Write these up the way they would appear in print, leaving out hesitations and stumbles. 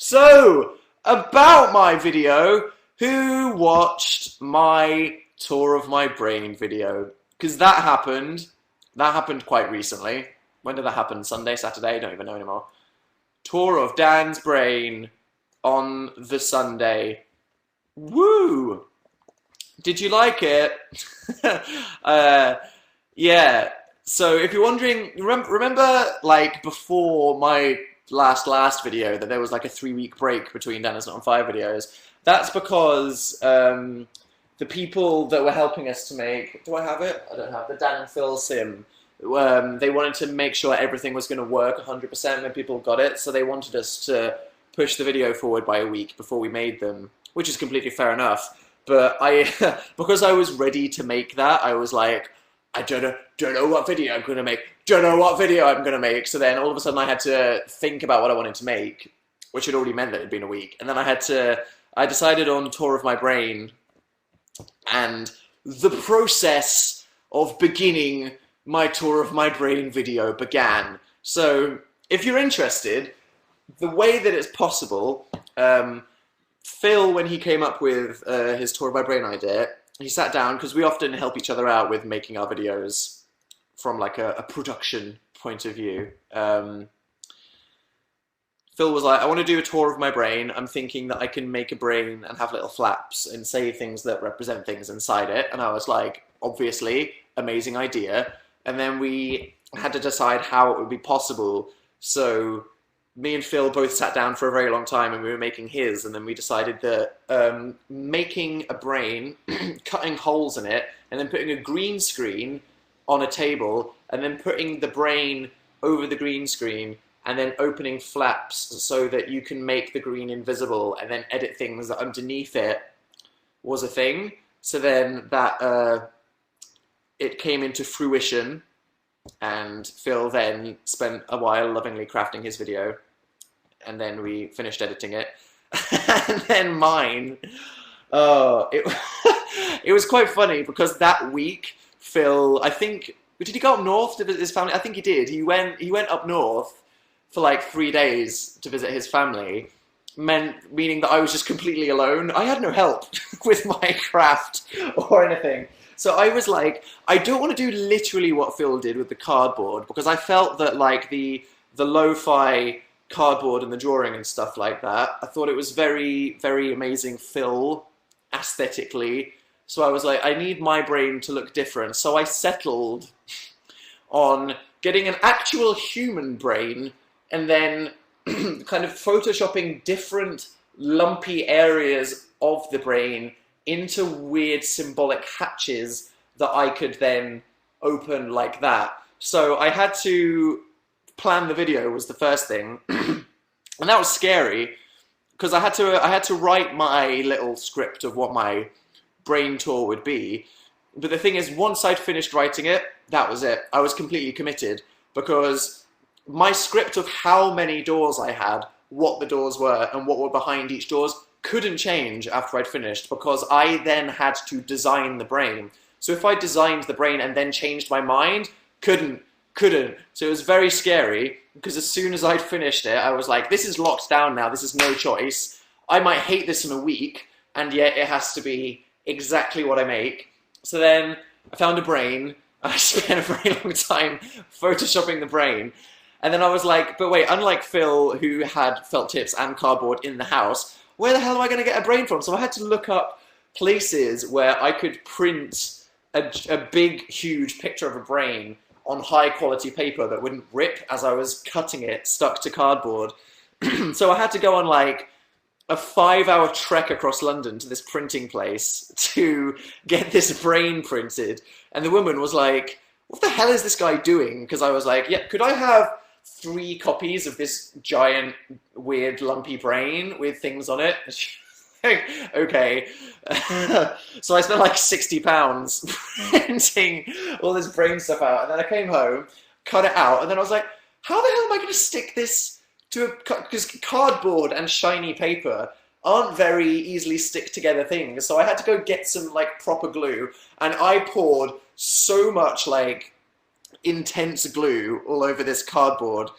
So, about my video, who watched my tour of my brain video? Because that happened quite recently. When did that happen? Sunday, Saturday? I don't even know anymore. Tour of Dan's brain on the Sunday. Woo! Did you like it? Yeah. So if you're wondering, remember like before my last video that there was like a 3-week break between Dan Is Not on Fire videos? That's because the people that were helping us to make, do I have it? I don't have the Dan and Phil sim. They wanted to make sure everything was going to work 100% when people got it, so they wanted us to push the video forward by a week before we made them, which is completely fair enough. But because I was ready to make that, I was like, I don't know what video I'm going to make, So then all of a sudden I had to think about what I wanted to make, which had already meant that it had been a week. And then I decided on Tour of My Brain, and the process of beginning my Tour of My Brain video began. So if you're interested, the way that it's possible, Phil, when he came up with his Tour of My Brain idea, he sat down, because we often help each other out with making our videos from like a production point of view. Phil was like, I want to do a tour of my brain. I'm thinking that I can make a brain and have little flaps and say things that represent things inside it. And I was like, obviously, amazing idea. And then we had to decide how it would be possible. So me and Phil both sat down for a very long time and we were making his, and then we decided that making a brain, cutting holes in it, and then putting a green screen on a table, and then putting the brain over the green screen, and then opening flaps so that you can make the green invisible and then edit things that underneath it was a thing. So then that it came into fruition, and Phil then spent a while lovingly crafting his video, and then we finished editing it. And then mine, it was quite funny because that week Phil, I think, did he go up north to visit his family? I think he did. He went up north for like 3 days to visit his family, meaning that I was just completely alone. I had no help with my craft or anything. So I was like, I don't want to do literally what Phil did with the cardboard, because I felt that like the lo-fi cardboard and the drawing and stuff like that, I thought it was very, very amazing Phil aesthetically. So I was like, I need my brain to look different. So I settled on getting an actual human brain and then kind of photoshopping different lumpy areas of the brain into weird symbolic hatches that I could then open like that. So I had to plan the video was the first thing, and that was scary because I had to write my little script of what my brain tour would be. But the thing is, once I'd finished writing it, that was it. I was completely committed, because my script of how many doors I had, what the doors were, and what were behind each doors couldn't change after I'd finished, because I then had to design the brain. So if I designed the brain and then changed my mind, couldn't. So it was very scary, because as soon as I'd finished it, I was like, this is locked down now, this is no choice. I might hate this in a week, and yet it has to be exactly what I make. So then I found a brain, and I spent a very long time photoshopping the brain. And then I was like, but wait, unlike Phil, who had felt tips and cardboard in the house, where the hell am I going to get a brain from? So I had to look up places where I could print a big, huge picture of a brain on high-quality paper that wouldn't rip as I was cutting it, stuck to cardboard. So I had to go on, like, a 5-hour trek across London to this printing place to get this brain printed. And the woman was like, what the hell is this guy doing? Because I was like, yeah, could I have 3 copies of this giant, weird, lumpy brain with things on it? Okay. So I spent like £60 printing all this brain stuff out. And then I came home, cut it out, and then I was like, how the hell am I going to stick this to a... Because cardboard and shiny paper aren't very easily stick together things. So I had to go get some like proper glue, and I poured so much like intense glue all over this cardboard.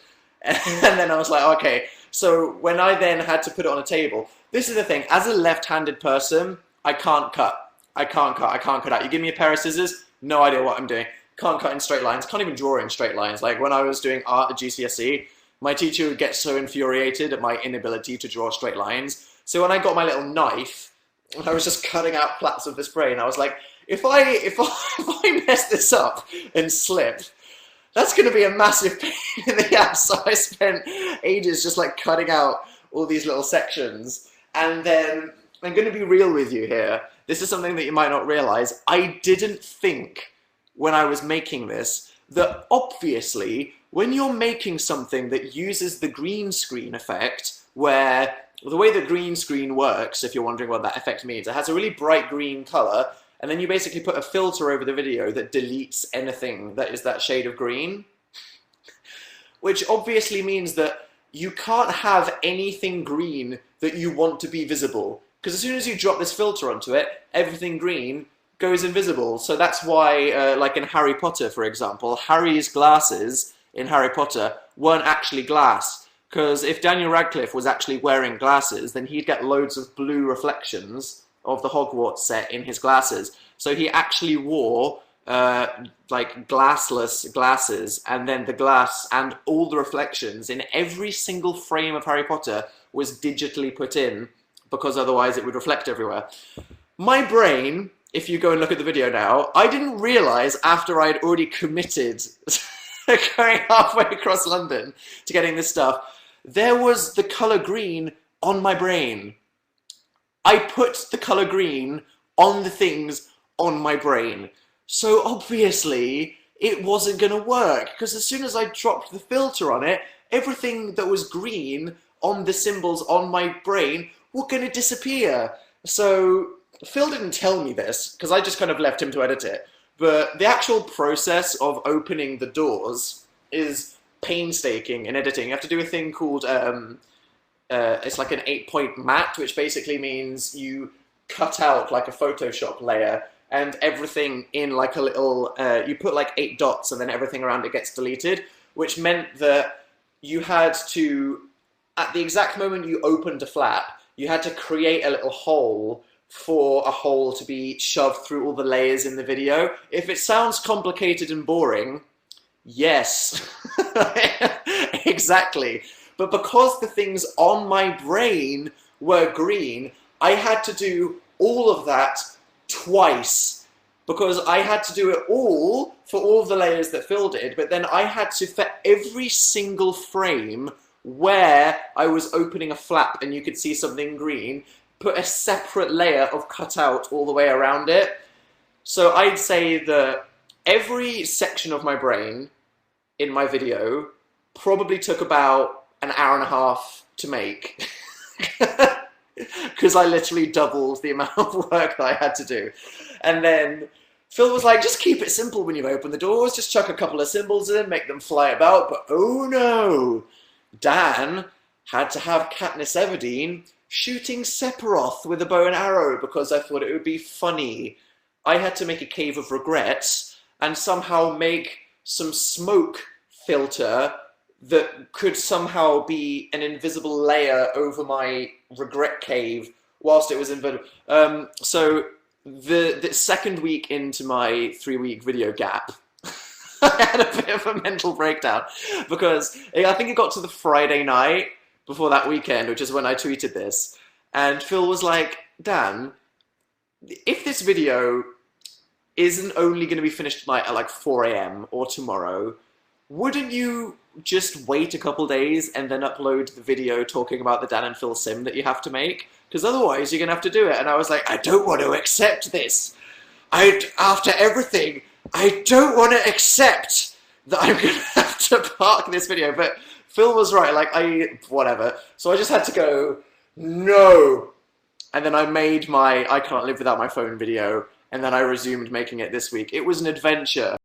And then I was like, okay, So when I then had to put it on a table, this is the thing, as a left-handed person, I can't cut. I can't cut out. You give me a pair of scissors, no idea what I'm doing. Can't cut in straight lines, can't even draw in straight lines. Like when I was doing art at GCSE, my teacher would get so infuriated at my inability to draw straight lines. So when I got my little knife, I was just cutting out flaps of the spray, and I was like, if I mess this up and slip, that's going to be a massive pain in the ass. So I spent ages just like cutting out all these little sections. And then I'm going to be real with you here. This is something that you might not realize. I didn't think when I was making this that obviously when you're making something that uses the green screen effect, where the way the green screen works, if you're wondering what that effect means, it has a really bright green color, and then you basically put a filter over the video that deletes anything that is that shade of green, which obviously means that you can't have anything green that you want to be visible, because as soon as you drop this filter onto it, everything green goes invisible. So that's why, like in Harry Potter, for example, Harry's glasses in Harry Potter weren't actually glass, because if Daniel Radcliffe was actually wearing glasses, then he'd get loads of blue reflections of the Hogwarts set in his glasses. So he actually wore like glassless glasses, and then the glass and all the reflections in every single frame of Harry Potter was digitally put in, because otherwise it would reflect everywhere. My brain, if you go and look at the video now, I didn't realize after I'd already committed going halfway across London to getting this stuff, there was the color green on my brain. I put the color green on the things on my brain. So obviously it wasn't going to work, because as soon as I dropped the filter on it, everything that was green on the symbols on my brain were going to disappear. So Phil didn't tell me this, because I just kind of left him to edit it. But the actual process of opening the doors is painstaking in editing. You have to do a thing called, it's like an 8-point mat, which basically means you cut out like a Photoshop layer, and everything in like a little, you put like 8 dots, and then everything around it gets deleted, which meant that you had to, at the exact moment you opened a flap, you had to create a little hole for a hole to be shoved through all the layers in the video. If it sounds complicated and boring, yes, exactly. But because the things on my brain were green, I had to do all of that twice, because I had to do it all for all the layers that Phil did, but then I had to, for every single frame where I was opening a flap and you could see something green, put a separate layer of cutout all the way around it. So I'd say that every section of my brain in my video probably took about an hour and a half to make, because I literally doubled the amount of work that I had to do. And then Phil was like, just keep it simple when you open the doors, just chuck a couple of symbols in, make them fly about. But oh no, Dan had to have Katniss Everdeen shooting Sephiroth with a bow and arrow, because I thought it would be funny. I had to make a cave of regrets and somehow make some smoke filter that could somehow be an invisible layer over my regret cave whilst it was invisible. So the second week into my 3-week video gap, I had a bit of a mental breakdown, because I think it got to the Friday night before that weekend, which is when I tweeted this, and Phil was like, Dan, if this video isn't only going to be finished tonight at like 4 AM or tomorrow, wouldn't you just wait a couple days and then upload the video talking about the Dan and Phil sim that you have to make? Because otherwise you're going to have to do it. And I was like, I don't want to accept this. After everything, I don't want to accept that I'm going to have to park this video. But Phil was right, like, whatever. So I just had to go, no. And then I made my I can't live without my phone video, and then I resumed making it this week. It was an adventure.